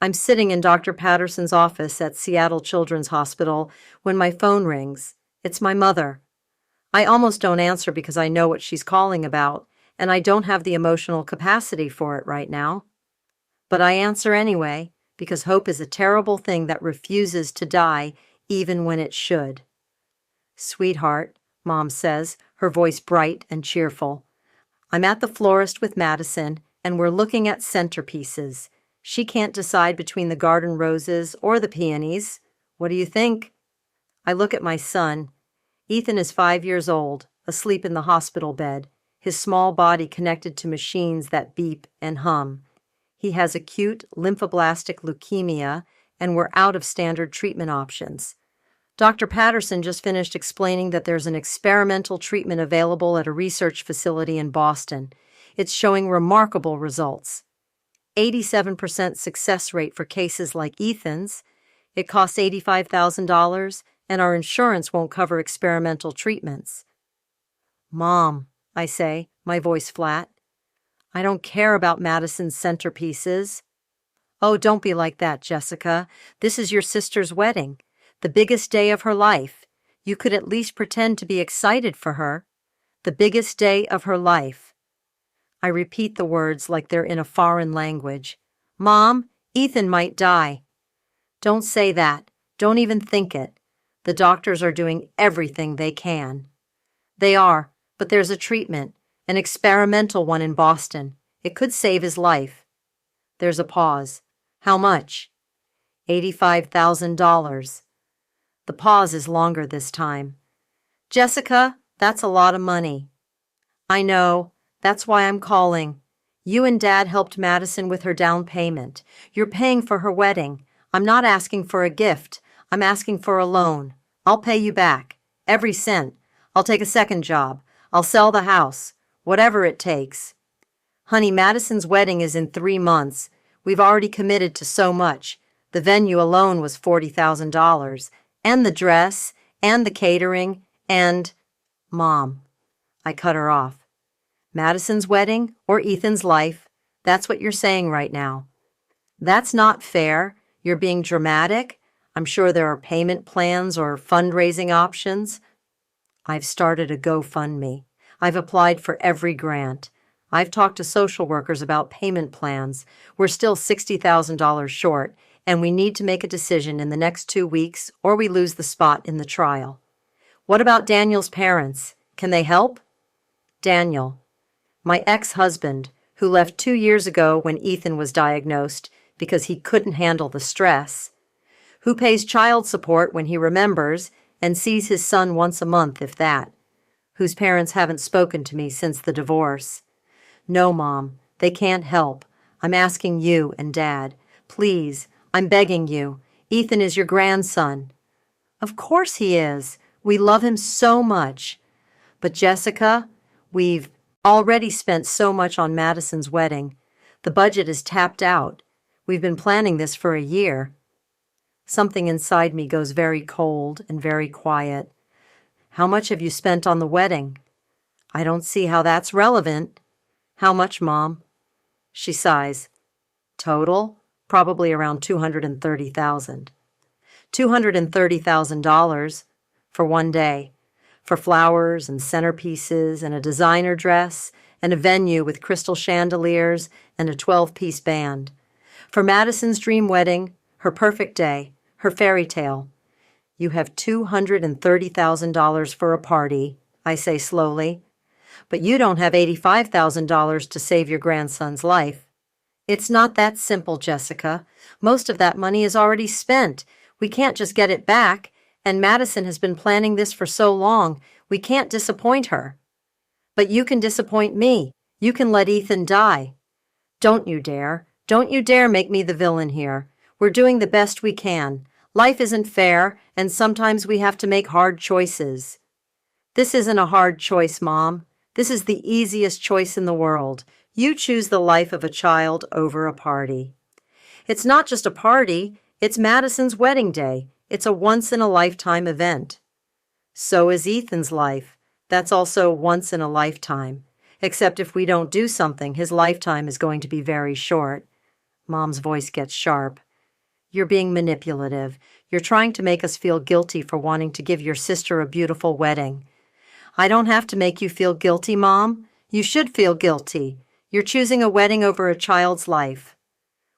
I'm sitting in Dr. Patterson's office at Seattle Children's Hospital when my phone rings. It's my mother. I almost don't answer because I know what she's calling about, and I don't have the emotional capacity for it right now. But I answer anyway, because hope is a terrible thing that refuses to die even when it should. "Sweetheart," Mom says, her voice bright and cheerful. "I'm at the florist with Madison, and we're looking at centerpieces. She can't decide between the garden roses or the peonies. What do you think?" I look at my son. Ethan is 5 years old, asleep in the hospital bed, his small body connected to machines that beep and hum. He has acute lymphoblastic leukemia, and we're out of standard treatment options. Dr. Patterson just finished explaining that there's an experimental treatment available at a research facility in Boston. It's showing remarkable results. 87% success rate for cases like Ethan's. It costs $85,000, and our insurance won't cover experimental treatments. "Mom," I say, my voice flat. "I don't care about Madison's centerpieces." "Oh, don't be like that, Jessica. This is your sister's wedding, the biggest day of her life. You could at least pretend to be excited for her. The biggest day of her life." I repeat the words like they're in a foreign language. "Mom, Ethan might die." "Don't say that. Don't even think it. The doctors are doing everything they can." "They are, but there's a treatment, an experimental one in Boston. It could save his life." There's a pause. "How much?" $85,000. The pause is longer this time. "Jessica, that's a lot of money." "I know. That's why I'm calling. You and Dad helped Madison with her down payment. You're paying for her wedding. I'm not asking for a gift. I'm asking for a loan. I'll pay you back. Every cent. I'll take a second job. I'll sell the house. Whatever it takes. Honey, Madison's wedding is in 3 months. We've already committed to so much. The venue alone was $40,000. And the dress, and the catering, and—" "Mom." I cut her off. "Madison's wedding or Ethan's life, that's what you're saying right now." "That's not fair. You're being dramatic. I'm sure there are payment plans or fundraising options." "I've started a GoFundMe. I've applied for every grant. I've talked to social workers about payment plans. We're still $60,000 short, and we need to make a decision in the next 2 weeks or we lose the spot in the trial." "What about Daniel's parents? Can they help?" "Daniel. My ex-husband, who left 2 years ago when Ethan was diagnosed because he couldn't handle the stress. Who pays child support when he remembers and sees his son once a month, if that. Whose parents haven't spoken to me since the divorce. No, Mom, they can't help. I'm asking you and Dad. Please, I'm begging you. Ethan is your grandson." "Of course he is. We love him so much." "But Jessica, we've already spent so much on Madison's wedding. The budget is tapped out. We've been planning this for a year." Something inside me goes very cold and very quiet. "How much have you spent on the wedding?" "I don't see how that's relevant." "How much, Mom?" She sighs. "Total? Probably around $230,000. $230,000 for one day. For flowers and centerpieces and a designer dress and a venue with crystal chandeliers and a 12-piece band. For Madison's dream wedding, her perfect day, her fairy tale. You have $230,000 for a party," I say slowly. "But you don't have $85,000 to save your grandson's life." "It's not that simple, Jessica. Most of that money is already spent. We can't just get it back. And Madison has been planning this for so long, we can't disappoint her." "But you can disappoint me. You can let Ethan die." "Don't you dare. Don't you dare make me the villain here. We're doing the best we can. Life isn't fair, and sometimes we have to make hard choices." "This isn't a hard choice, Mom. This is the easiest choice in the world. You choose the life of a child over a party." "It's not just a party. It's Madison's wedding day. It's a once-in-a-lifetime event." "So is Ethan's life. That's also once in a lifetime. Except if we don't do something, his lifetime is going to be very short." Mom's voice gets sharp. You're being manipulative. You're trying to make us feel guilty for wanting to give your sister a beautiful wedding. I don't have to make you feel guilty, Mom. You should feel guilty. You're choosing a wedding over a child's life.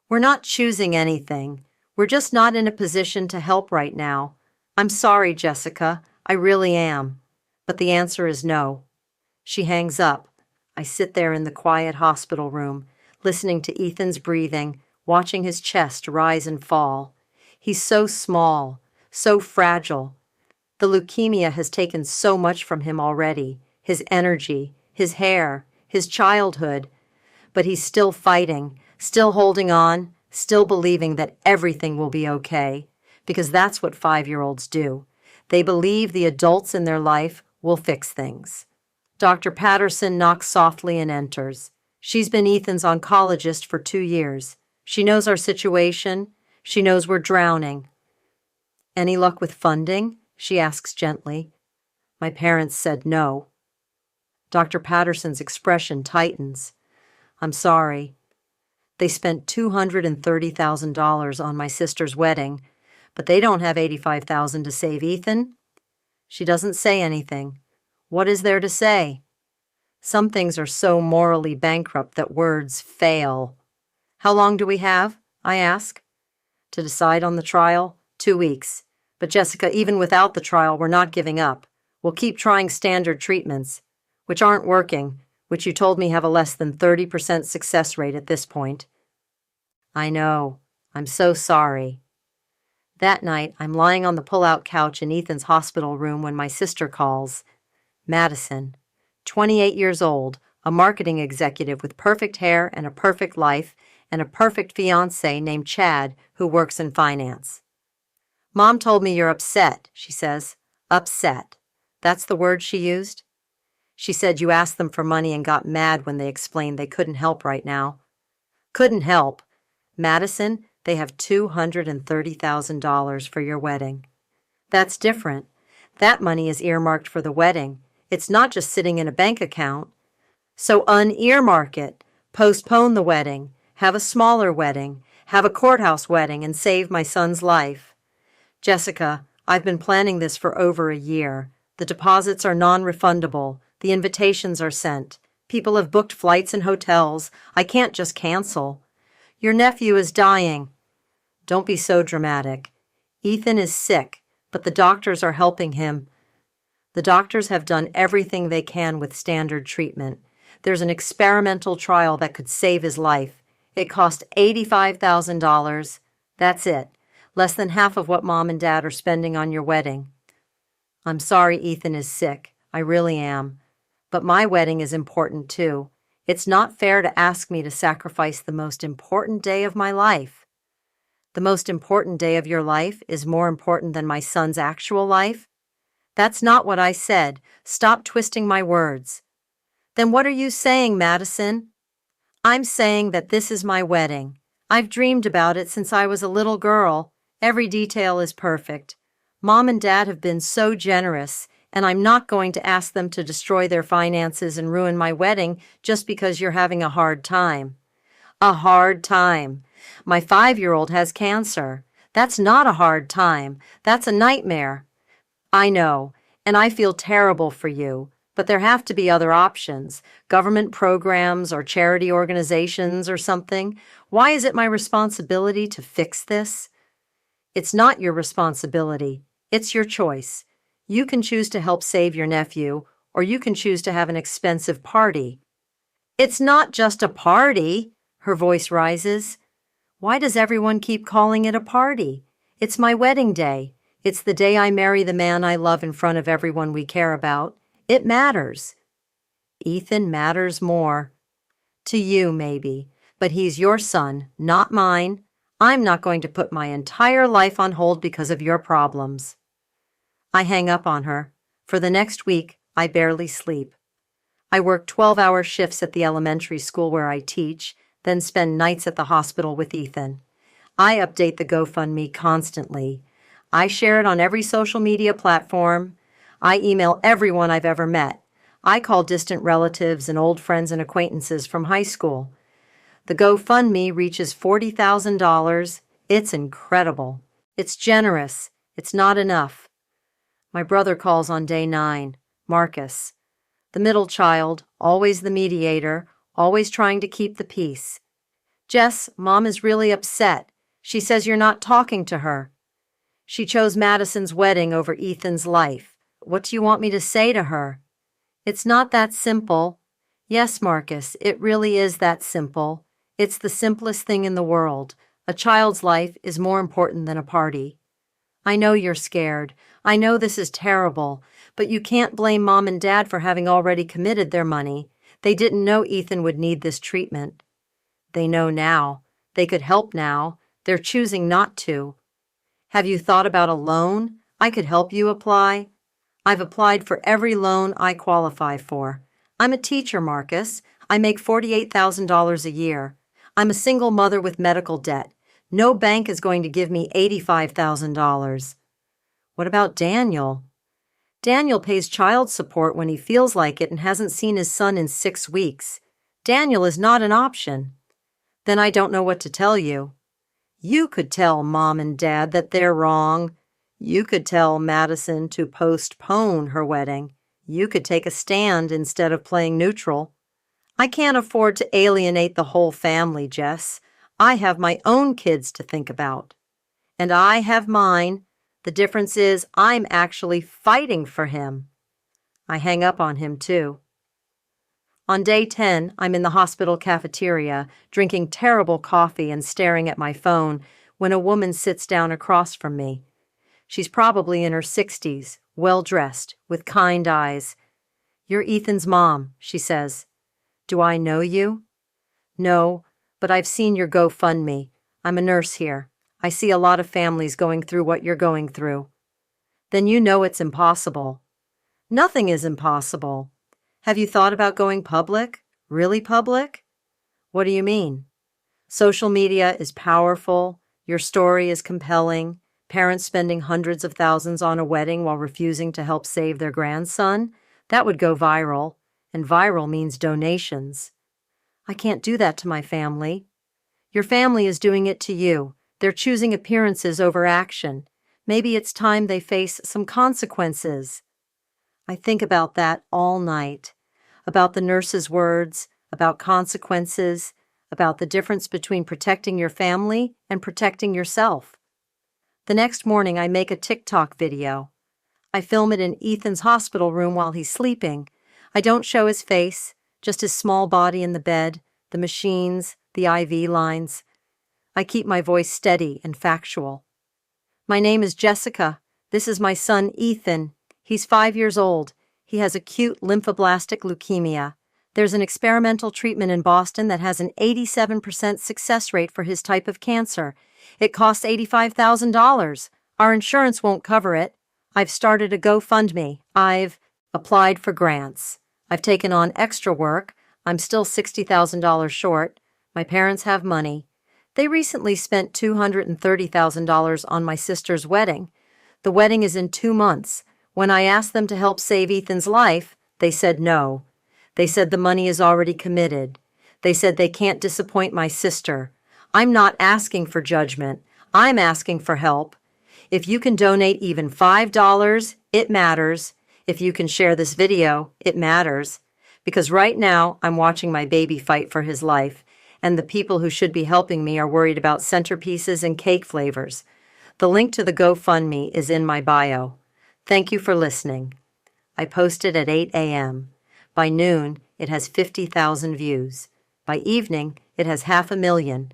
We're not choosing anything. We're just not in a position to help right now. I'm sorry, Jessica. I really am. But the answer is no. She hangs up. I sit there in the quiet hospital room, listening to Ethan's breathing, watching his chest rise and fall. He's so small, so fragile. The leukemia has taken so much from him already, his energy, his hair, his childhood. But he's still fighting, still holding on, still believing that everything will be okay, because that's what 5-year-olds do. They believe the adults in their life will fix things. Dr. Patterson knocks softly and enters. She's been Ethan's oncologist for 2 years. She knows our situation. She knows we're drowning. Any luck with funding? She asks gently. My parents said no. Dr. Patterson's expression tightens. I'm sorry. They spent $230,000 on my sister's wedding, but they don't have $85,000 to save Ethan. She doesn't say anything. What is there to say? Some things are so morally bankrupt that words fail. How long do we have? I ask. To decide on the trial? 2 weeks. But Jessica, even without the trial, we're not giving up. We'll keep trying standard treatments, which aren't working, which you told me have a less than 30% success rate at this point. I know. I'm so sorry. That night, I'm lying on the pull-out couch in Ethan's hospital room when my sister calls. Madison, 28 years old, a marketing executive with perfect hair and a perfect life, and a perfect fiancé named Chad who works in finance. Mom told me you're upset, she says. Upset. That's the word she used? She said you asked them for money and got mad when they explained they couldn't help right now. Couldn't help. Madison, they have $230,000 for your wedding. That's different. That money is earmarked for the wedding. It's not just sitting in a bank account. So unearmark it. Postpone the wedding. Have a smaller wedding. Have a courthouse wedding and save my son's life. Jessica, I've been planning this for over a year. The deposits are non-refundable. The invitations are sent. People have booked flights and hotels. I can't just cancel. Your nephew is dying. Don't be so dramatic. Ethan is sick, but the doctors are helping him. The doctors have done everything they can with standard treatment. There's an experimental trial that could save his life. It cost $85,000. That's it. Less than half of what Mom and Dad are spending on your wedding. I'm sorry Ethan is sick. I really am. But my wedding is important too. It's not fair to ask me to sacrifice the most important day of my life. The most important day of your life is more important than my son's actual life? That's not what I said. Stop twisting my words. Then what are you saying, Madison? I'm saying that this is my wedding. I've dreamed about it since I was a little girl. Every detail is perfect. Mom and Dad have been so generous, and I'm not going to ask them to destroy their finances and ruin my wedding just because you're having a hard time. A hard time. My 5-year-old has cancer. That's not a hard time. That's a nightmare. I know, and I feel terrible for you, but there have to be other options, government programs or charity organizations or something. Why is it my responsibility to fix this? It's not your responsibility. It's your choice. You can choose to help save your nephew, or you can choose to have an expensive party. It's not just a party, her voice rises. Why does everyone keep calling it a party? It's my wedding day. It's the day I marry the man I love in front of everyone we care about. It matters. Ethan matters more. To you, maybe, but he's your son, not mine. I'm not going to put my entire life on hold because of your problems. I hang up on her. For the next week, I barely sleep. I work 12-hour shifts at the elementary school where I teach, then spend nights at the hospital with Ethan. I update the GoFundMe constantly. I share it on every social media platform. I email everyone I've ever met. I call distant relatives and old friends and acquaintances from high school. The GoFundMe reaches $40,000. It's incredible. It's generous. It's not enough. My brother calls on day 9, Marcus. The middle child, always the mediator, always trying to keep the peace. Jess, Mom is really upset. She says you're not talking to her. She chose Madison's wedding over Ethan's life. What do you want me to say to her? It's not that simple. Yes, Marcus, it really is that simple. It's the simplest thing in the world. A child's life is more important than a party. I know you're scared. I know this is terrible, but you can't blame Mom and Dad for having already committed their money. They didn't know Ethan would need this treatment. They know now. They could help now. They're choosing not to. Have you thought about a loan? I could help you apply. I've applied for every loan I qualify for. I'm a teacher, Marcus. I make $48,000 a year. I'm a single mother with medical debt. No bank is going to give me $85,000. What about Daniel? Daniel pays child support when he feels like it and hasn't seen his son in 6 weeks. Daniel is not an option. Then I don't know what to tell you. You could tell Mom and Dad that they're wrong. You could tell Madison to postpone her wedding. You could take a stand instead of playing neutral. I can't afford to alienate the whole family, Jess. I have my own kids to think about. And I have mine. The difference is I'm actually fighting for him. I hang up on him, too. On day 10, I'm in the hospital cafeteria, drinking terrible coffee and staring at my phone when a woman sits down across from me. She's probably in her 60s, well-dressed, with kind eyes. "You're Ethan's mom," she says. "Do I know you?" "No, but I've seen your GoFundMe. I'm a nurse here. I see a lot of families going through what you're going through." "Then you know it's impossible." "Nothing is impossible. Have you thought about going public? Really public?" "What do you mean?" "Social media is powerful. Your story is compelling. Parents spending hundreds of thousands on a wedding while refusing to help save their grandson? That would go viral, and viral means donations." "I can't do that to my family." "Your family is doing it to you. They're choosing appearances over action. Maybe it's time they face some consequences." I think about that all night. About the nurse's words, about consequences, about the difference between protecting your family and protecting yourself. The next morning, I make a TikTok video. I film it in Ethan's hospital room while he's sleeping. I don't show his face, just his small body in the bed, the machines, the IV lines. I keep my voice steady and factual. "My name is Jessica. This is my son, Ethan. He's 5 years old. He has acute lymphoblastic leukemia. There's an experimental treatment in Boston that has an 87% success rate for his type of cancer. It costs $85,000. Our insurance won't cover it. I've started a GoFundMe. I've applied for grants. I've taken on extra work. I'm still $60,000 short. My parents have money. They recently spent $230,000 on my sister's wedding. The wedding is in 2 months. When I asked them to help save Ethan's life, they said no. They said the money is already committed. They said they can't disappoint my sister. I'm not asking for judgment. I'm asking for help. If you can donate even $5, it matters. If you can share this video, it matters. Because right now, I'm watching my baby fight for his life, and the people who should be helping me are worried about centerpieces and cake flavors. The link to the GoFundMe is in my bio. Thank you for listening. I posted at 8 a.m. By noon, it has 50,000 views. By evening, it has 500,000.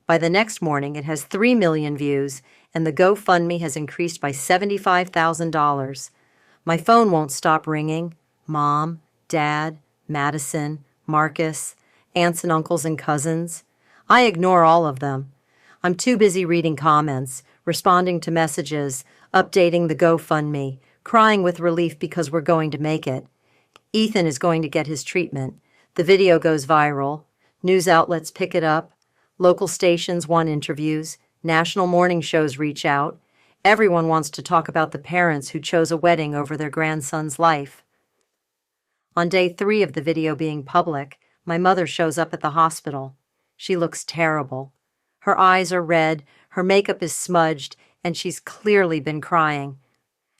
By the next morning, it has 3 million views, and the GoFundMe has increased by $75,000. My phone won't stop ringing. Mom, Dad, Madison, Marcus, aunts and uncles and cousins. I ignore all of them. I'm too busy reading comments, responding to messages, updating the GoFundMe, crying with relief because we're going to make it. Ethan is going to get his treatment. The video goes viral. News outlets pick it up. Local stations want interviews. National morning shows reach out. Everyone wants to talk about the parents who chose a wedding over their grandson's life. On day 3 of the video being public, my mother shows up at the hospital. She looks terrible. Her eyes are red, Her makeup is smudged, and she's clearly been crying.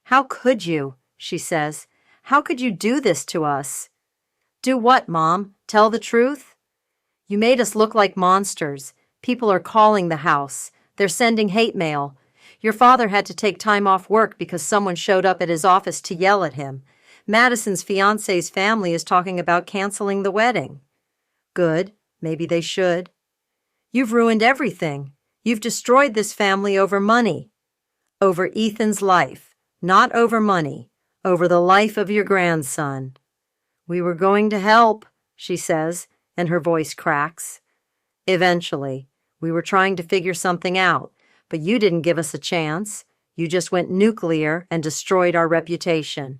"How could you?" she says. "How could you do this to us?" "Do what, Mom? Tell the truth?" "You made us look like monsters. People are calling the house. They're sending hate mail. Your father had to take time off work because someone showed up at his office to yell at him. Madison's fiancé's family is talking about canceling the wedding." "Good. Maybe they should." "You've ruined everything. You've destroyed this family over money." "Over Ethan's life. Not over money. Over the life of your grandson." "We were going to help," she says, and her voice cracks. "Eventually. We were trying to figure something out, but you didn't give us a chance. You just went nuclear and destroyed our reputation."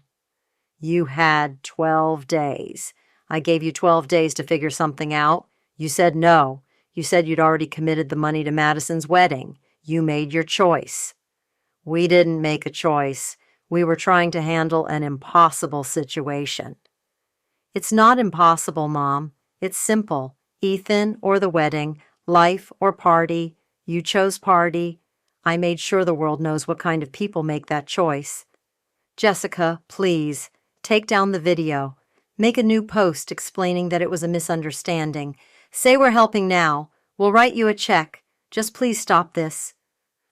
"You had 12 days. I gave you 12 days to figure something out. You said no. You said you'd already committed the money to Madison's wedding. You made your choice." "We didn't make a choice. We were trying to handle an impossible situation." "It's not impossible, Mom. It's simple. Ethan or the wedding, life or party. You chose party. I made sure the world knows what kind of people make that choice." "Jessica, please, take down the video. Make a new post explaining that it was a misunderstanding. Say we're helping now. We'll write you a check. Just please stop this."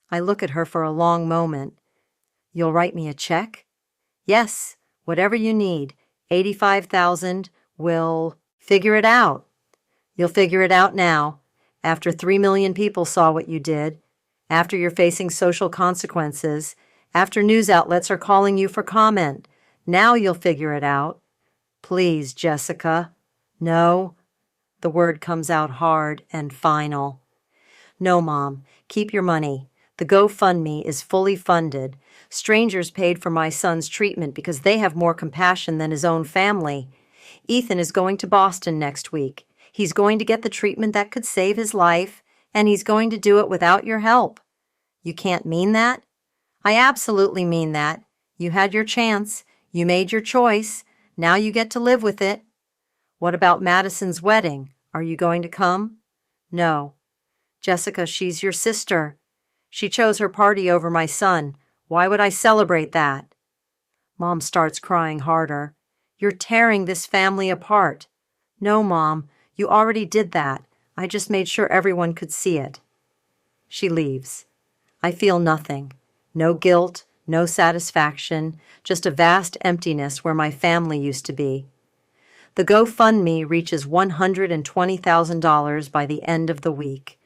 I look at her for a long moment. "You'll write me a check?" "Yes, whatever you need. 85,000. We'll figure it out." "You'll figure it out now. After 3 million people saw what you did. After you're facing social consequences. After news outlets are calling you for comment. Now you'll figure it out." "Please, Jessica." "No." The word comes out hard and final. "No, Mom. Keep your money. The GoFundMe is fully funded. Strangers paid for my son's treatment because they have more compassion than his own family. Ethan is going to Boston next week. He's going to get the treatment that could save his life, and he's going to do it without your help." "You can't mean that?" "I absolutely mean that. You had your chance. You made your choice. Now you get to live with it." "What about Madison's wedding? Are you going to come?" "No." "Jessica, she's your sister. She chose her party over my son. Why would I celebrate that?" Mom starts crying harder. "You're tearing this family apart." "No, Mom, you already did that. I just made sure everyone could see it." She leaves. I feel nothing. No guilt, no satisfaction, just a vast emptiness where my family used to be. The GoFundMe reaches $120,000 by the end of the week.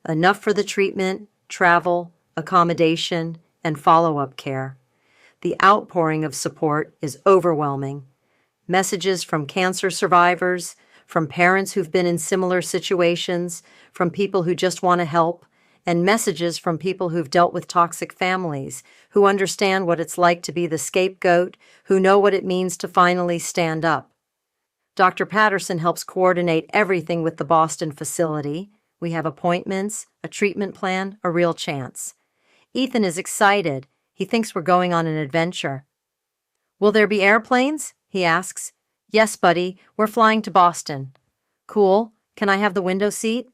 Enough for the treatment, travel, accommodation, and follow-up care. The outpouring of support is overwhelming. Messages from cancer survivors, from parents who've been in similar situations, from people who just want to help, and messages from people who've dealt with toxic families, who understand what it's like to be the scapegoat, who know what it means to finally stand up. Dr. Patterson helps coordinate everything with the Boston facility. We have appointments, a treatment plan, a real chance. Ethan is excited. He thinks we're going on an adventure. "Will there be airplanes?" he asks. "Yes, buddy. We're flying to Boston." "Cool. Can I have the window seat?"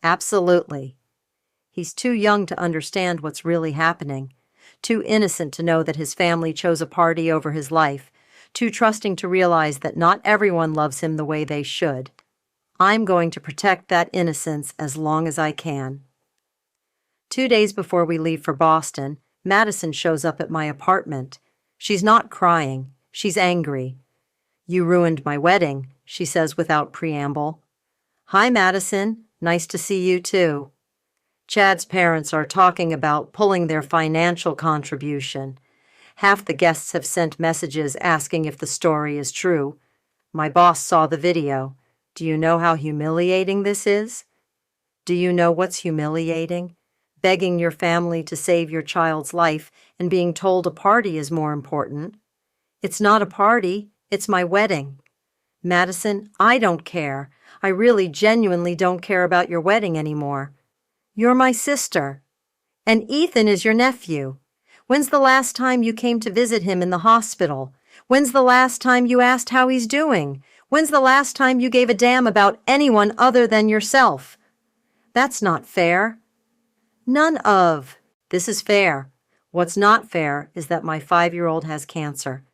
"Absolutely." He's too young to understand what's really happening, too innocent to know that his family chose a party over his life, too trusting to realize that not everyone loves him the way they should. I'm going to protect that innocence as long as I can. 2 days before we leave for Boston, Madison shows up at my apartment. She's not crying. She's angry. "You ruined my wedding," she says without preamble. "Hi, Madison. Nice to see you, too." Chad's parents are talking about pulling their financial contribution. Half the guests have sent messages asking if the story is true. My boss saw the video. Do you know how humiliating this is? Do you know what's humiliating? Begging your family to save your child's life and being told a party is more important. It's not a party, it's my wedding. Madison, I don't care. I really genuinely don't care about your wedding anymore. You're my sister. And Ethan is your nephew. When's the last time you came to visit him in the hospital? When's the last time you asked how he's doing? When's the last time you gave a damn about anyone other than yourself? That's not fair. None of. This is fair. What's not fair is that my 5-year-old has cancer.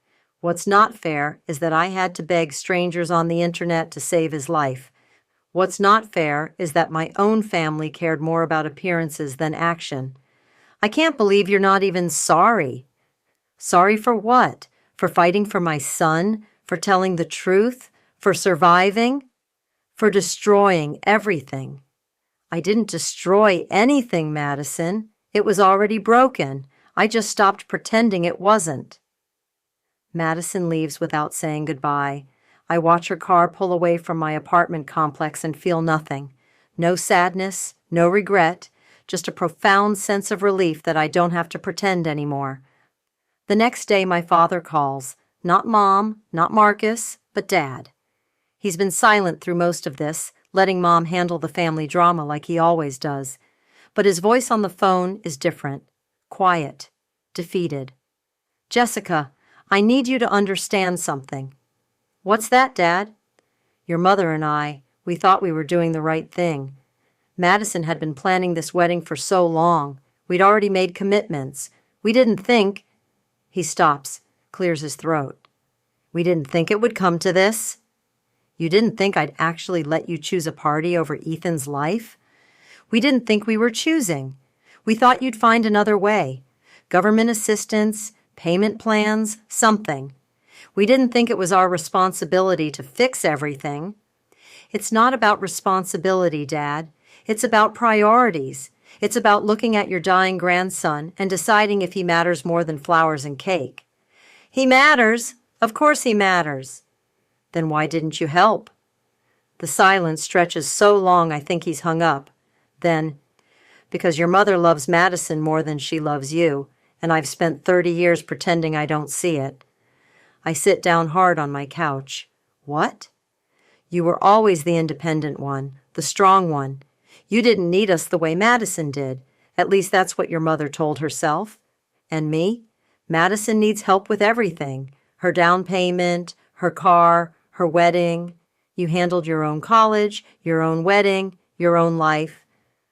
What's not fair is that I had to beg strangers on the internet to save his life. What's not fair is that my own family cared more about appearances than action. I can't believe you're not even sorry. Sorry for what? For fighting for my son? For telling the truth? For surviving? For destroying everything. I didn't destroy anything, Madison. It was already broken. I just stopped pretending it wasn't. Madison leaves without saying goodbye. I watch her car pull away from my apartment complex and feel nothing. No sadness, no regret, just a profound sense of relief that I don't have to pretend anymore. The next day, my father calls. Not Mom, not Marcus, but Dad. He's been silent through most of this, letting Mom handle the family drama like he always does. But his voice on the phone is different. Quiet. Defeated. Jessica, I need you to understand something. What's that, Dad? Your mother and I, we thought we were doing the right thing. Madison had been planning this wedding for so long. We'd already made commitments. We didn't think... He stops, clears his throat. We didn't think it would come to this. You didn't think I'd actually let you choose a party over Ethan's life? We didn't think we were choosing. We thought you'd find another way. Government assistance, payment plans, something. We didn't think it was our responsibility to fix everything. It's not about responsibility, Dad. It's about priorities. It's about looking at your dying grandson and deciding if he matters more than flowers and cake. He matters. Of course he matters. Then why didn't you help? The silence stretches so long I think he's hung up. Then, because your mother loves Madison more than she loves you, and I've spent 30 years pretending I don't see it. I sit down hard on my couch. What? You were always the independent one, the strong one. You didn't need us the way Madison did. At least that's what your mother told herself. And me? Madison needs help with everything. Her down payment, her car, her wedding. You handled your own college, your own wedding, your own life.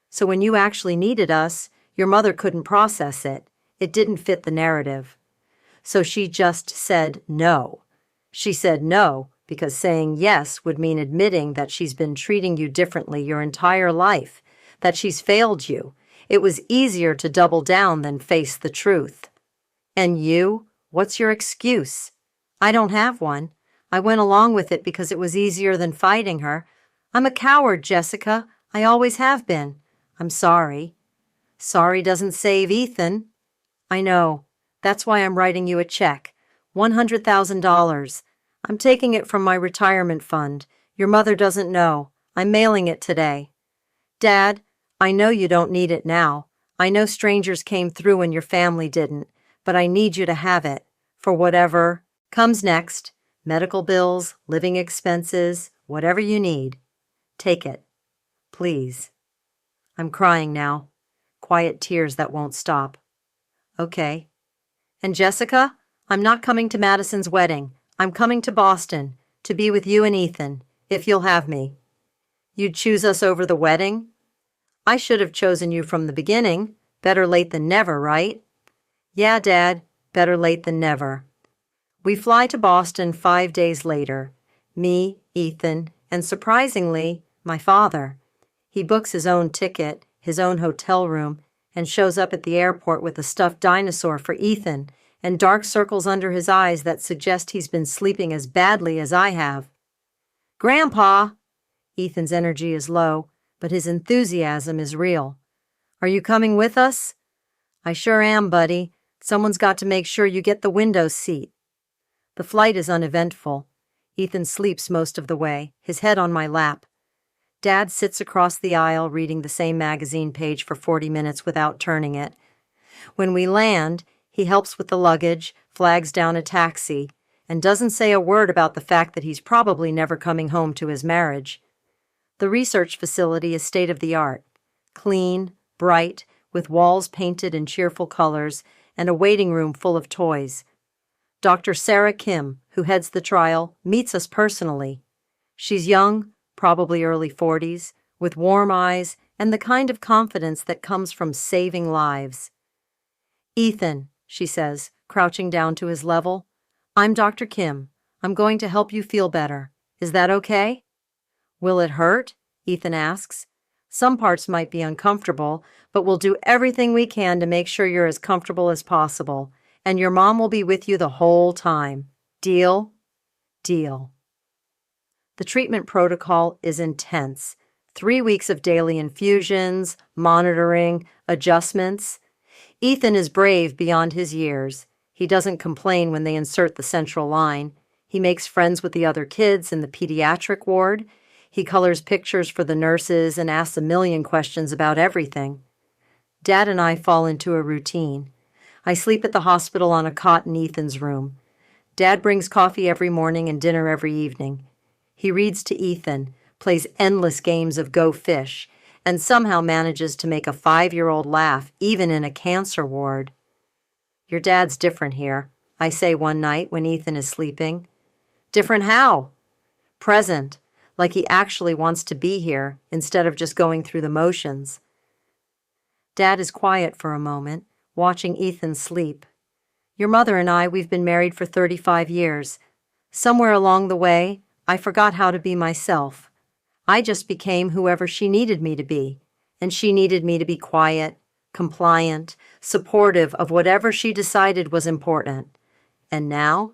So when you actually needed us, your mother couldn't process it. It didn't fit the narrative. So she just said no. She said no because saying yes would mean admitting that she's been treating you differently your entire life, that she's failed you. It was easier to double down than face the truth. And you? What's your excuse? I don't have one. I went along with it because it was easier than fighting her. I'm a coward, Jessica. I always have been. I'm sorry. Sorry doesn't save Ethan. I know. That's why I'm writing you a check. $100,000. I'm taking it from my retirement fund. Your mother doesn't know. I'm mailing it today. Dad, I know you don't need it now. I know strangers came through and your family didn't, but I need you to have it for whatever comes next. Medical bills, living expenses, whatever you need. Take it. Please. I'm crying now. Quiet tears that won't stop. Okay. And Jessica, I'm not coming to Madison's wedding. I'm coming to Boston to be with you and Ethan, if you'll have me. You'd choose us over the wedding? I should have chosen you from the beginning. Better late than never, right? Yeah, Dad, better late than never. We fly to Boston 5 days later. Me, Ethan, and surprisingly, my father. He books his own ticket, his own hotel room, and shows up at the airport with a stuffed dinosaur for Ethan and dark circles under his eyes that suggest he's been sleeping as badly as I have. Grandpa! Ethan's energy is low, but his enthusiasm is real. Are you coming with us? I sure am, buddy. Someone's got to make sure you get the window seat. The flight is uneventful. Ethan sleeps most of the way, his head on my lap. Dad sits across the aisle reading the same magazine page for 40 minutes without turning it. When we land, he helps with the luggage, flags down a taxi, and doesn't say a word about the fact that he's probably never coming home to his marriage. The research facility is state-of-the-art, clean, bright, with walls painted in cheerful colors and a waiting room full of toys. Dr. Sarah Kim, who heads the trial, meets us personally. She's young, probably early 40s, with warm eyes and the kind of confidence that comes from saving lives. "Ethan," she says, crouching down to his level, "I'm Dr. Kim. I'm going to help you feel better. Is that okay?" "Will it hurt?" Ethan asks. "Some parts might be uncomfortable, but we'll do everything we can to make sure you're as comfortable as possible, and your mom will be with you the whole time. Deal?" Deal. The treatment protocol is intense. 3 weeks of daily infusions, monitoring, adjustments. Ethan is brave beyond his years. He doesn't complain when they insert the central line. He makes friends with the other kids in the pediatric ward. He colors pictures for the nurses and asks a million questions about everything. Dad and I fall into a routine. I sleep at the hospital on a cot in Ethan's room. Dad brings coffee every morning and dinner every evening. He reads to Ethan, plays endless games of Go Fish, and somehow manages to make a 5-year-old laugh even in a cancer ward. "Your dad's different here," I say one night when Ethan is sleeping. "Different how?" "Present, like he actually wants to be here instead of just going through the motions." Dad is quiet for a moment, watching Ethan sleep. "Your mother and we've been married for 35 years. Somewhere along the way, I forgot how to be myself. I just became whoever she needed me to be, and she needed me to be quiet, compliant, supportive of whatever she decided was important. And now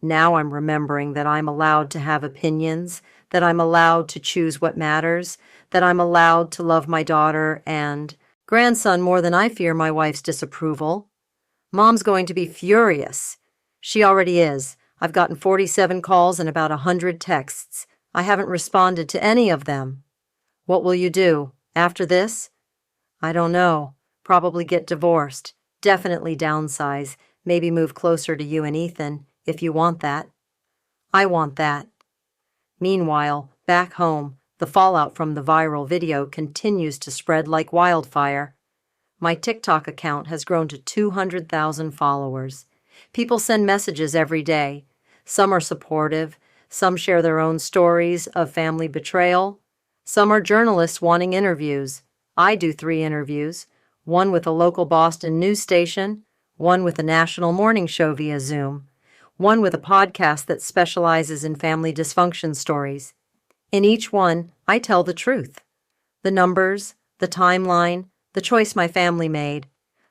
I'm remembering that I'm allowed to have opinions, that I'm allowed to choose what matters, that I'm allowed to love my daughter and grandson more than I fear my wife's disapproval. Mom's going to be furious. She already is. I've gotten 47 calls and about 100 texts. I haven't responded to any of them. What will you do? After this? I don't know. Probably get divorced. Definitely downsize. Maybe move closer to you and Ethan, if you want that. I want that. Meanwhile, back home, the fallout from the viral video continues to spread like wildfire. My TikTok account has grown to 200,000 followers. People send messages every day. Some are supportive. Some share their own stories of family betrayal. Some are journalists wanting interviews. I do 3 interviews, one with a local Boston news station, one with a national morning show via Zoom, one with a podcast that specializes in family dysfunction stories. In each one, I tell the truth. The numbers, the timeline, the choice my family made.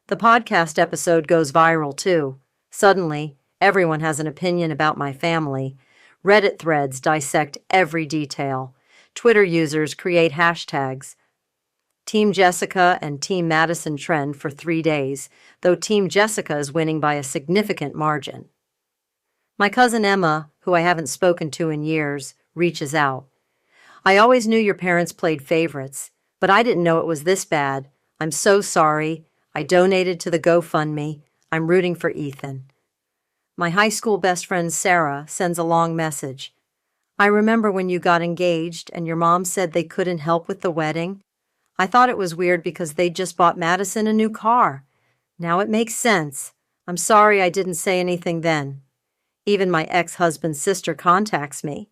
The podcast episode goes viral too. Suddenly, everyone has an opinion about my family. Reddit threads dissect every detail. Twitter users create hashtags. Team Jessica and Team Madison trend for 3 days, though Team Jessica is winning by a significant margin. My cousin Emma, who I haven't spoken to in years, reaches out. "I always knew your parents played favorites, but I didn't know it was this bad. I'm so sorry. I donated to the GoFundMe. I'm rooting for Ethan." My high school best friend Sarah sends a long message. "I remember when you got engaged and your mom said they couldn't help with the wedding. I thought it was weird because they'd just bought Madison a new car. Now it makes sense. I'm sorry I didn't say anything then. Even my ex-husband's sister contacts me.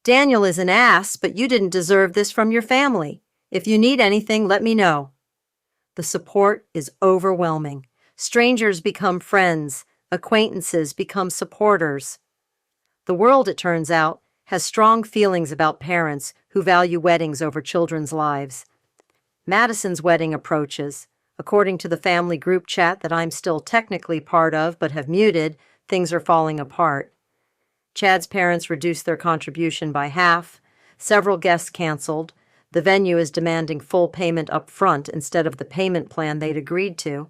Daniel is an ass, but you didn't deserve this from your family. If you need anything, let me know." The support is overwhelming. Strangers become friends. Acquaintances become supporters. The world, it turns out, has strong feelings about parents who value weddings over children's lives. Madison's wedding approaches. According to the family group chat that I'm still technically part of but have muted, things are falling apart. Chad's parents reduced their contribution by half. Several guests canceled. The venue is demanding full payment up front instead of the payment plan they'd agreed to.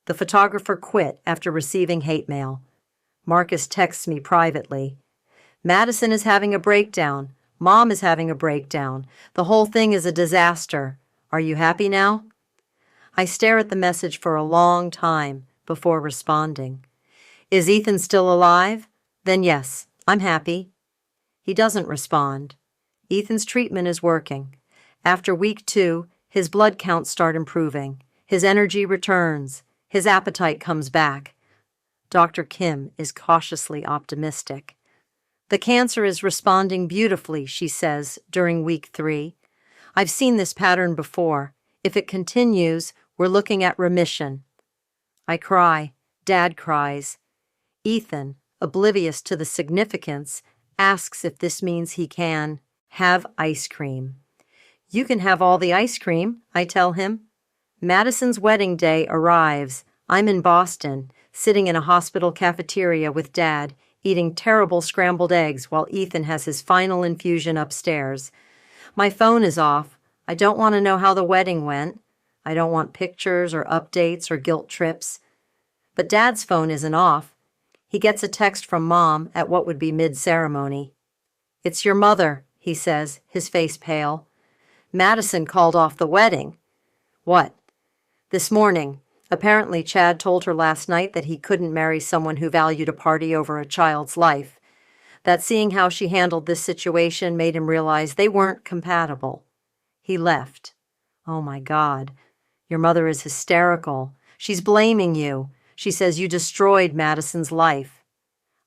The photographer quit after receiving hate mail. Marcus texts me privately. "Madison is having a breakdown. Mom is having a breakdown. The whole thing is a disaster. Are you happy now?" I stare at the message for a long time before responding. Is Ethan still alive? Then yes, I'm happy. He doesn't respond. Ethan's treatment is working. After week 2, his blood counts start improving. His energy returns. His appetite comes back. Dr. Kim is cautiously optimistic. "The cancer is responding beautifully," she says during week 3. I've seen this pattern before. If it continues, we're looking at remission. I cry. Dad cries. Ethan, oblivious to the significance, asks if this means he can have ice cream. You can have all the ice cream, I tell him. Madison's wedding day arrives. I'm in Boston, sitting in a hospital cafeteria with Dad, eating terrible scrambled eggs while Ethan has his final infusion upstairs. My phone is off. I don't want to know how the wedding went. I don't want pictures or updates or guilt trips. But Dad's phone isn't off. He gets a text from Mom at what would be mid-ceremony. "It's your mother," he says, his face pale. "Madison called off the wedding." "What?" "This morning. Apparently Chad told her last night that he couldn't marry someone who valued a party over a child's life. That seeing how she handled this situation made him realize they weren't compatible. He left." "Oh my God. Your mother is hysterical. She's blaming you. She says you destroyed Madison's life."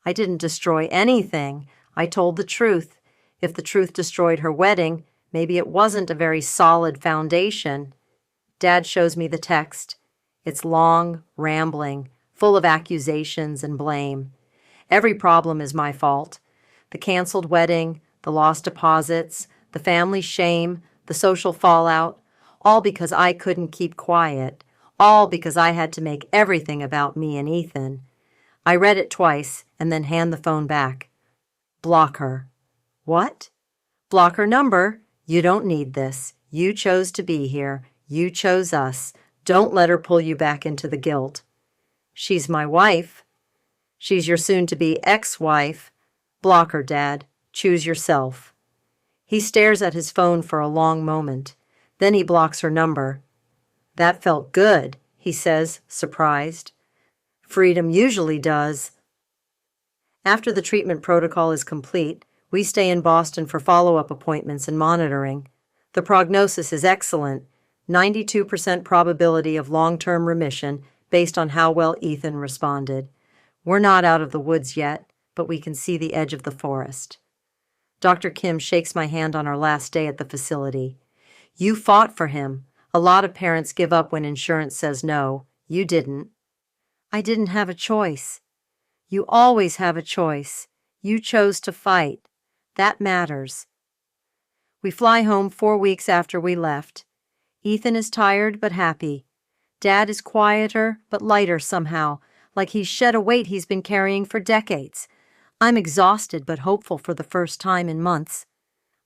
"I didn't destroy anything. I told the truth. If the truth destroyed her wedding, maybe it wasn't a very solid foundation." Dad shows me the text. It's long, rambling, full of accusations and blame. Every problem is my fault. The canceled wedding, the lost deposits, the family shame, the social fallout, all because I couldn't keep quiet, all because I had to make everything about me and Ethan. I read it twice and then hand the phone back. "Block her." "What?" "Block her number. You don't need this. You chose to be here. You chose us. Don't let her pull you back into the guilt." "She's my wife." "She's your soon-to-be ex-wife." "Block her, Dad. Choose yourself." He stares at his phone for a long moment. Then he blocks her number. "That felt good," he says, surprised. "Freedom usually does." After the treatment protocol is complete, we stay in Boston for follow-up appointments and monitoring. The prognosis is excellent, 92% probability of long-term remission based on how well Ethan responded. We're not out of the woods yet, but we can see the edge of the forest. Dr. Kim shakes my hand on our last day at the facility. "You fought for him. A lot of parents give up when insurance says no. You didn't." "I didn't have a choice." "You always have a choice. You chose to fight. That matters." We fly home 4 weeks after we left. Ethan is tired but happy. Dad is quieter but lighter somehow, like he's shed a weight he's been carrying for decades. I'm exhausted but hopeful for the first time in months.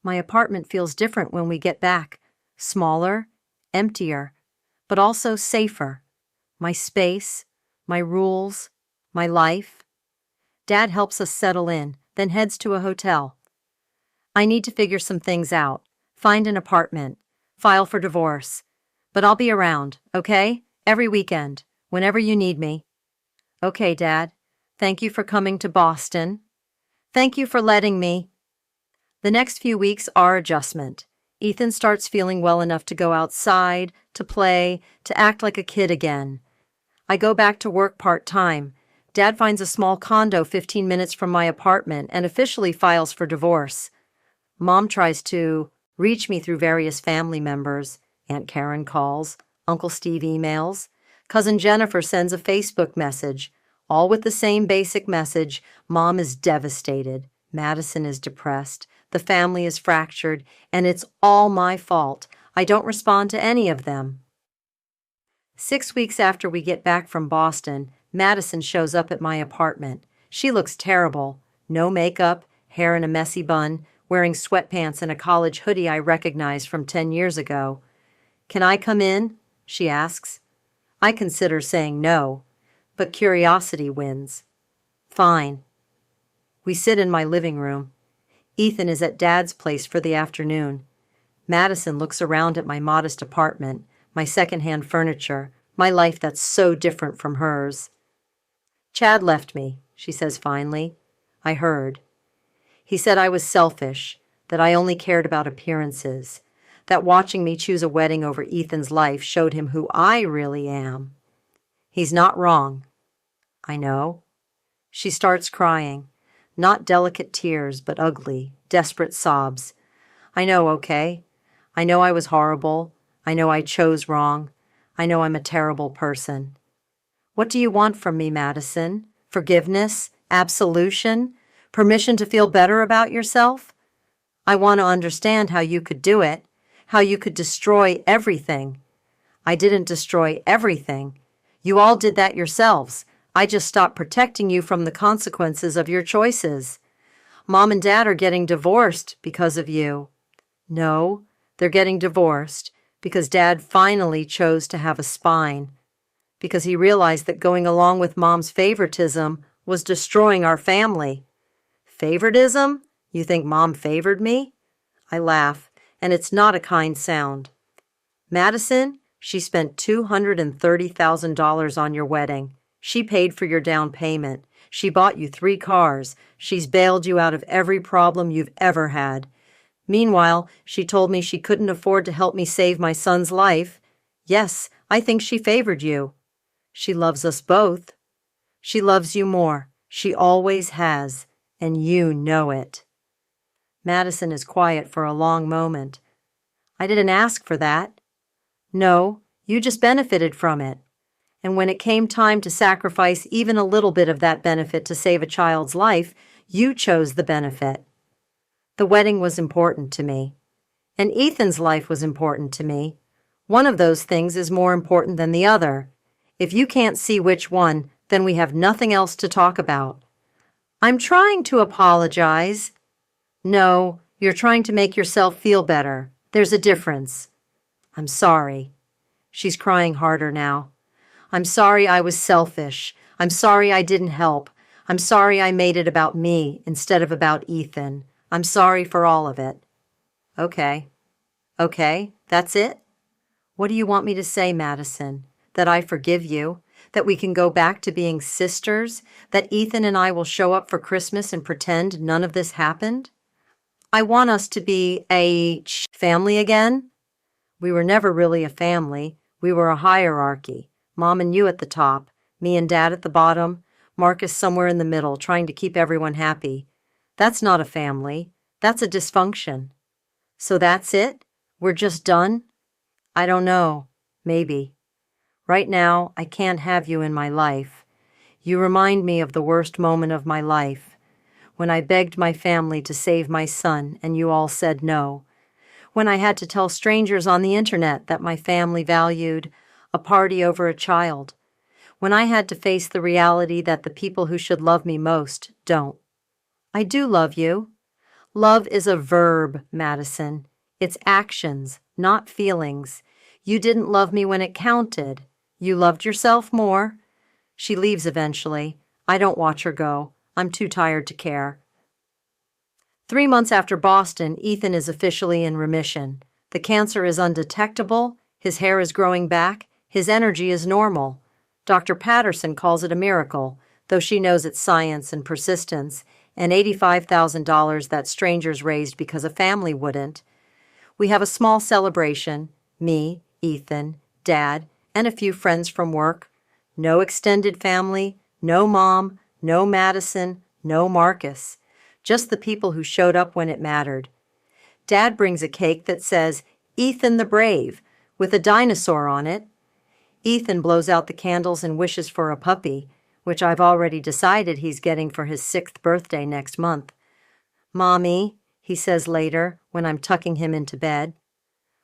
My apartment feels different when we get back. Smaller, emptier, but also safer. My space, my rules, my life. Dad helps us settle in, then heads to a hotel. I need to figure some things out, find an apartment, file for divorce. But I'll be around, okay? Every weekend, whenever you need me. "Okay, Dad. Thank you for coming to Boston. Thank you for letting me." The next few weeks are adjustment. Ethan starts feeling well enough to go outside, to play, to act like a kid again. I go back to work part-time. Dad finds a small condo 15 minutes from my apartment and officially files for divorce. Mom tries to reach me through various family members. Aunt Karen calls, Uncle Steve emails, Cousin Jennifer sends a Facebook message, all with the same basic message: Mom is devastated, Madison is depressed, the family is fractured, and it's all my fault. I don't respond to any of them. 6 weeks after we get back from Boston, Madison shows up at my apartment. She looks terrible. No makeup, hair in a messy bun, wearing sweatpants and a college hoodie I recognize from 10 years ago. "Can I come in?" she asks. I consider saying no, but curiosity wins. "Fine." We sit in my living room. Ethan is at Dad's place for the afternoon. Madison looks around at my modest apartment, my secondhand furniture, my life that's so different from hers. "Chad left me," she says finally. I heard. He said I was selfish, that I only cared about appearances, that watching me choose a wedding over Ethan's life showed him who I really am. He's not wrong. I know. She starts crying, not delicate tears, but ugly, desperate sobs. I know, okay. I know I was horrible. I know I chose wrong. I know I'm a terrible person. What do you want from me, Madison? Forgiveness? Absolution? Permission to feel better about yourself? I want to understand how you could do it, how you could destroy everything. I didn't destroy everything. You all did that yourselves. I just stopped protecting you from the consequences of your choices. Mom and Dad are getting divorced because of you. No, they're getting divorced because Dad finally chose to have a spine, because he realized that going along with Mom's favoritism was destroying our family. Favoritism? You think Mom favored me? I laugh, and it's not a kind sound. Madison, she spent $230,000 on your wedding. She paid for your down payment. She bought you 3 cars. She's bailed you out of every problem you've ever had. Meanwhile, she told me she couldn't afford to help me save my son's life. Yes, I think she favored you. She loves us both. She loves you more. She always has, and you know it. Madison is quiet for a long moment. I didn't ask for that. No, you just benefited from it. And when it came time to sacrifice even a little bit of that benefit to save a child's life, you chose the benefit. The wedding was important to me. And Ethan's life was important to me. One of those things is more important than the other. If you can't see which one, then we have nothing else to talk about. I'm trying to apologize. No, you're trying to make yourself feel better. There's a difference. I'm sorry. She's crying harder now. I'm sorry I was selfish. I'm sorry I didn't help. I'm sorry I made it about me instead of about Ethan. I'm sorry for all of it. Okay. Okay, that's it? What do you want me to say, Madison? That I forgive you? That we can go back to being sisters? That Ethan and I will show up for Christmas and pretend none of this happened? I want us to be a family again. We were never really a family. We were a hierarchy. Mom and you at the top, me and Dad at the bottom, Marcus somewhere in the middle, trying to keep everyone happy. That's not a family. That's a dysfunction. So that's it? We're just done? I don't know. Maybe. Right now, I can't have you in my life. You remind me of the worst moment of my life, when I begged my family to save my son and you all said no. When I had to tell strangers on the internet that my family valued a party over a child. When I had to face the reality that the people who should love me most don't. I do love you. Love is a verb, Madison. It's actions, not feelings. You didn't love me when it counted. You loved yourself more. She leaves eventually. I don't watch her go. I'm too tired to care. 3 months after Boston, Ethan is officially in remission. The cancer is undetectable. His hair is growing back. His energy is normal. Dr. Patterson calls it a miracle, though she knows it's science and persistence, and $85,000 that strangers raised because a family wouldn't. We have a small celebration, me, Ethan, Dad, and a few friends from work. No extended family, no Mom, no Madison, no Marcus. Just the people who showed up when it mattered. Dad brings a cake that says, Ethan the Brave, with a dinosaur on it. Ethan blows out the candles and wishes for a puppy, which I've already decided he's getting for his 6th birthday next month. Mommy, he says later when I'm tucking him into bed.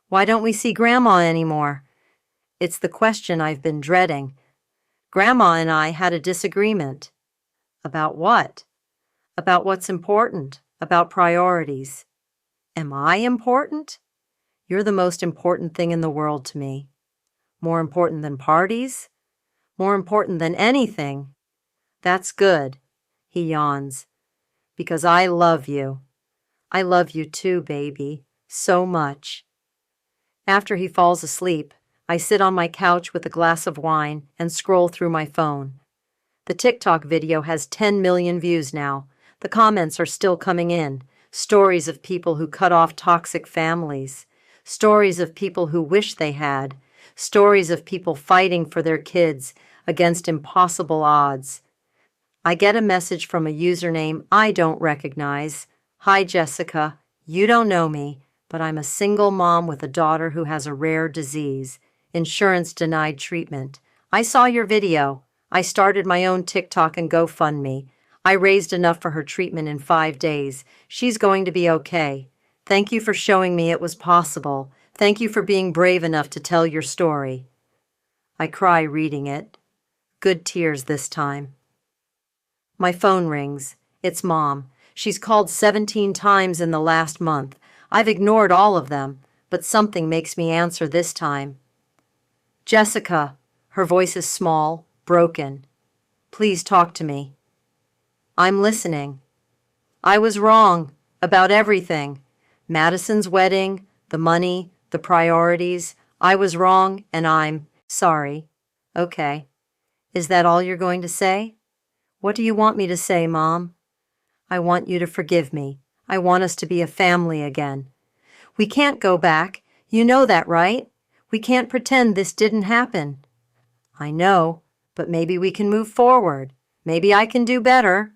Why don't we see Grandma anymore? It's the question I've been dreading. Grandma and I had a disagreement. About what? About what's important, about priorities. Am I important? You're the most important thing in the world to me. More important than parties? More important than anything. That's good, he yawns, because I love you. I love you too, baby, so much. After he falls asleep, I sit on my couch with a glass of wine and scroll through my phone. The TikTok video has 10 million views now. The comments are still coming in. Stories of people who cut off toxic families. Stories of people who wish they had. Stories of people fighting for their kids against impossible odds. I get a message from a username I don't recognize. Hi, Jessica. You don't know me, but I'm a single mom with a daughter who has a rare disease. Insurance denied treatment. I saw your video. I started my own TikTok and GoFundMe. I raised enough for her treatment in 5 days. She's going to be okay. Thank you for showing me it was possible. Thank you for being brave enough to tell your story. I cry reading it. Good tears this time. My phone rings. It's Mom. She's called 17 times in the last month. I've ignored all of them, but something makes me answer this time. Jessica. Her voice is small, broken. Please talk to me. I'm listening. I was wrong about everything. Madison's wedding, the money, the priorities. I was wrong and I'm sorry. Okay. Is that all you're going to say? What do you want me to say, Mom? I want you to forgive me. I want us to be a family again. We can't go back. You know that, right? We can't pretend this didn't happen. I know, but maybe we can move forward. Maybe I can do better.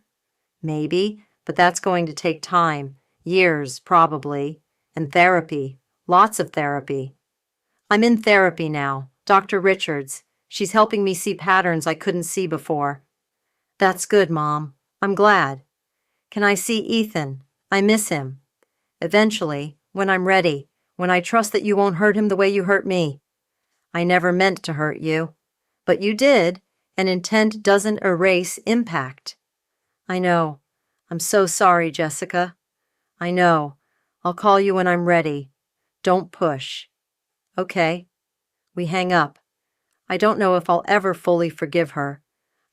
Maybe, but that's going to take time. Years, probably. And therapy. Lots of therapy. I'm in therapy now. Dr. Richards. She's helping me see patterns I couldn't see before. That's good, Mom. I'm glad. Can I see Ethan? I miss him. Eventually, when I'm ready, when I trust that you won't hurt him the way you hurt me. I never meant to hurt you. But you did, and intent doesn't erase impact. I know. I'm so sorry, Jessica. I know. I'll call you when I'm ready. Don't push. Okay. We hang up. I don't know if I'll ever fully forgive her.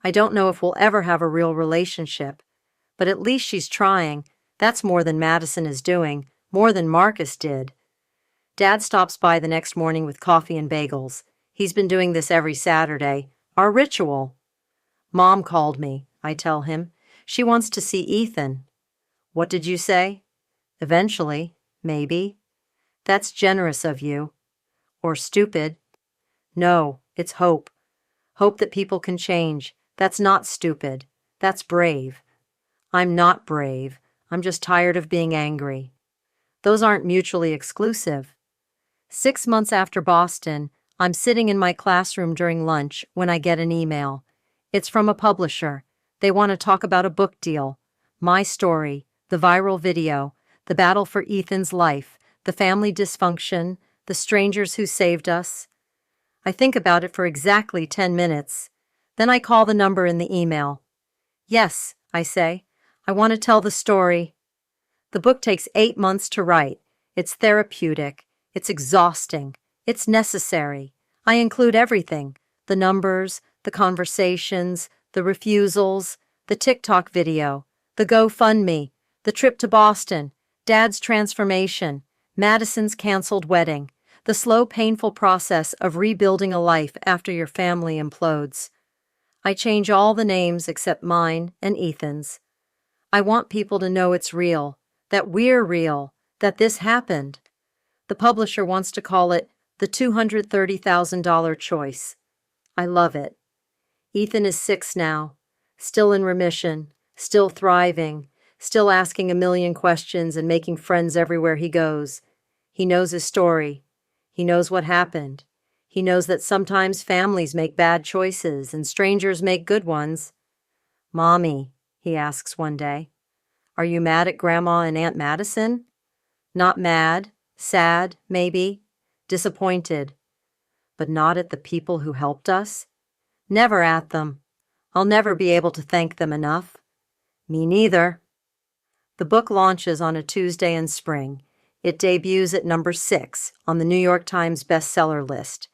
I don't know if we'll ever have a real relationship. But at least she's trying. That's more than Madison is doing, more than Marcus did. Dad stops by the next morning with coffee and bagels. He's been doing this every Saturday. Our ritual. Mom called me, I tell him. She wants to see Ethan. What did you say? Eventually, maybe. That's generous of you. Or stupid. No, it's hope. Hope that people can change. That's not stupid. That's brave. I'm not brave. I'm just tired of being angry. Those aren't mutually exclusive. 6 months after Boston, I'm sitting in my classroom during lunch when I get an email. It's from a publisher. They want to talk about a book deal. My story, the viral video, the battle for Ethan's life, the family dysfunction, the strangers who saved us. I think about it for exactly 10 minutes. Then I call the number in the email. Yes, I say. I want to tell the story. The book takes 8 months to write. It's therapeutic. It's exhausting. It's necessary. I include everything. The numbers, the conversations, the refusals, the TikTok video, the GoFundMe, the trip to Boston, Dad's transformation, Madison's canceled wedding, the slow, painful process of rebuilding a life after your family implodes. I change all the names except mine and Ethan's. I want people to know it's real, that we're real, that this happened. The publisher wants to call it the $230,000 choice. I love it. Ethan is 6 now, still in remission, still thriving, still asking a million questions and making friends everywhere he goes. He knows his story. He knows what happened. He knows that sometimes families make bad choices and strangers make good ones. Mommy, he asks one day, are you mad at Grandma and Aunt Madison? Not mad, sad, maybe, disappointed, but not at the people who helped us? Never at them. I'll never be able to thank them enough. Me neither. The book launches on a Tuesday in spring. It debuts at number 6 on the New York Times bestseller list.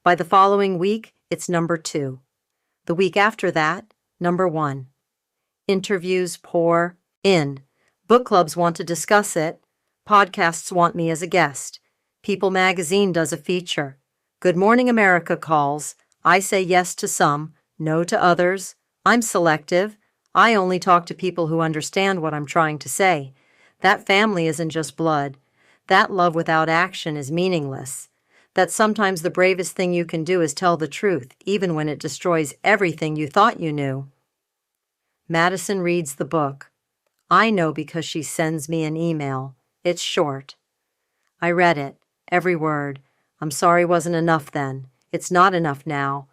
By the following week, it's number 2. The week after that, number 1. Interviews pour in. Book clubs want to discuss it. Podcasts want me as a guest. People magazine does a feature. Good Morning America calls. I say yes to some, no to others. I'm selective. I only talk to people who understand what I'm trying to say. That family isn't just blood. That love without action is meaningless. That sometimes the bravest thing you can do is tell the truth, even when it destroys everything you thought you knew. Madison reads the book. I know because she sends me an email. It's short. I read it, every word. I'm sorry wasn't enough then. It's not enough now.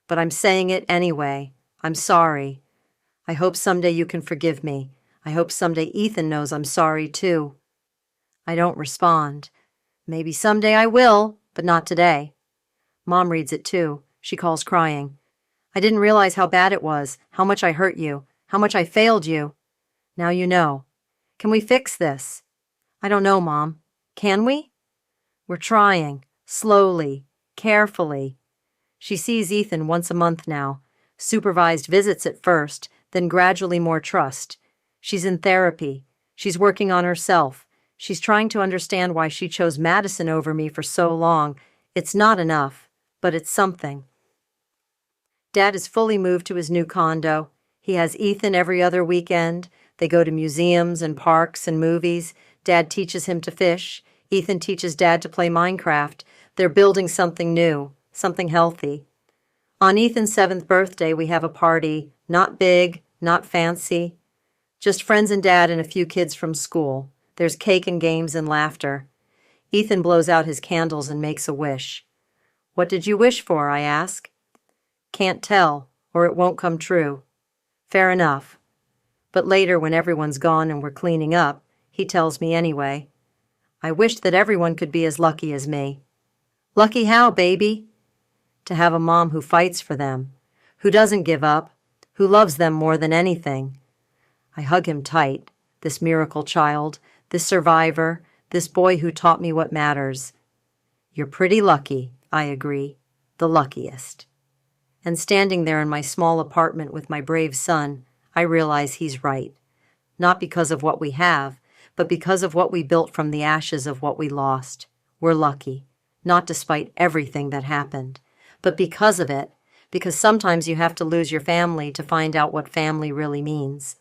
But I'm saying it anyway. I'm sorry. I hope someday you can forgive me. I hope someday Ethan knows I'm sorry too. I don't respond. Maybe someday I will, but not today. Mom reads it too. She calls crying. I didn't realize how bad it was, how much I hurt you, how much I failed you. Now you know. Can we fix this? I don't know, Mom. Can we? We're trying, slowly, carefully. She sees Ethan once a month now. Supervised visits at first, then gradually more trust. She's in therapy. She's working on herself. She's trying to understand why she chose Madison over me for so long. It's not enough, but it's something. Dad is fully moved to his new condo. He has Ethan every other weekend. They go to museums and parks and movies. Dad teaches him to fish. Ethan teaches Dad to play Minecraft. They're building something new, something healthy. On Ethan's 7th birthday, we have a party. Not big, not fancy. Just friends and Dad and a few kids from school. There's cake and games and laughter. Ethan blows out his candles and makes a wish. What did you wish for? I ask. Can't tell, or it won't come true. Fair enough. But later, when everyone's gone and we're cleaning up, he tells me anyway. I wished that everyone could be as lucky as me. Lucky how, baby? To have a mom who fights for them, who doesn't give up, who loves them more than anything. I hug him tight, this miracle child, this survivor, this boy who taught me what matters. You're pretty lucky, I agree, the luckiest. And standing there in my small apartment with my brave son, I realize he's right. Not because of what we have, but because of what we built from the ashes of what we lost. We're lucky, not despite everything that happened, but because of it, because sometimes you have to lose your family to find out what family really means.